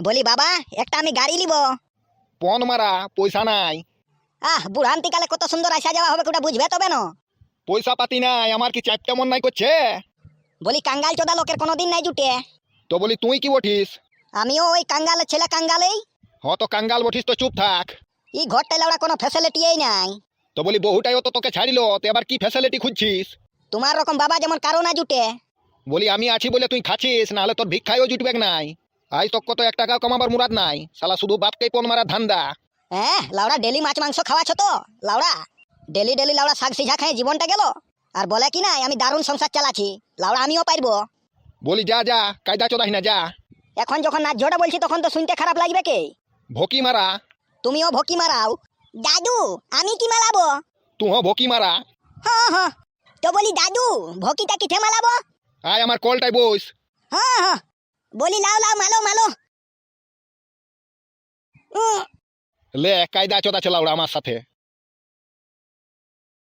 বলি বাবা, একটা আমি গাড়ি নিব। পন মারা পয়সা নাই। বুড়ান্তিকালে কত সুন্দর আসা যাওয়া হবে, ওটা বুঝবে তবে না। পয়সা পাতি নাই, আমার কি চাপটা মন নাই করছে। বলি কাঙ্গাল চোদা লোকের কোনোদিন নাই জুটে। তো বলি তুই কি বঠিস? আমিও ওই কাঙ্গালের ছেলে, কাঙ্গালেই। তো কাঙ্গাল বঠিস তো চুপ থাক। এই ঘরটায় লাউড়া কোনো ফ্যাসিলিটিই নাই। তো বলি বহুটাইও তো তোকে ছাড়িল, তো এবার কি ফ্যাসিলিটি খুঁজছিস? তোমার রকম বাবা যেমন কারো না জুটে। বলি আমি আছি বলে তুই খাচ্ছিস, নাহলে তোর ভিক্ষায়ও জুটবে নাই। আজ তক তো 1 টাকা কমাবার মুরাদ নাই, শালা শুধু বাপকেই পন মারা ধান্দা। লাউড়া ডেলি মাছ মাংস খাওয়াছো তো লাউড়া। ডেলি ডেলি লাউড়া শাক সিঝা খাই জীবনটা গেল। আর বলে কি নাই আমি দারুণ সংসার চালাচ্ছি, লাউড়া আমিও পারবো। বলি যা যা, কায়দা চোদাই না, যা। এখন যখন নাচ ঝোড়া বলছি তখন তো শুনতে খারাপ লাগবে কে। ভকি মারা। তুমিও ভকি মারাও। দাদু, আমি কি মালাবো? তুই ভকি মারা। হ্যাঁ, তো বলি দাদু, ভকিটা কিঠে মালাবো? আয় আমার কলটাই বস। হ্যাঁ, বলি লাও লাও মালো মালো। লে কায়দা চোদা চলাও আমার সাথে।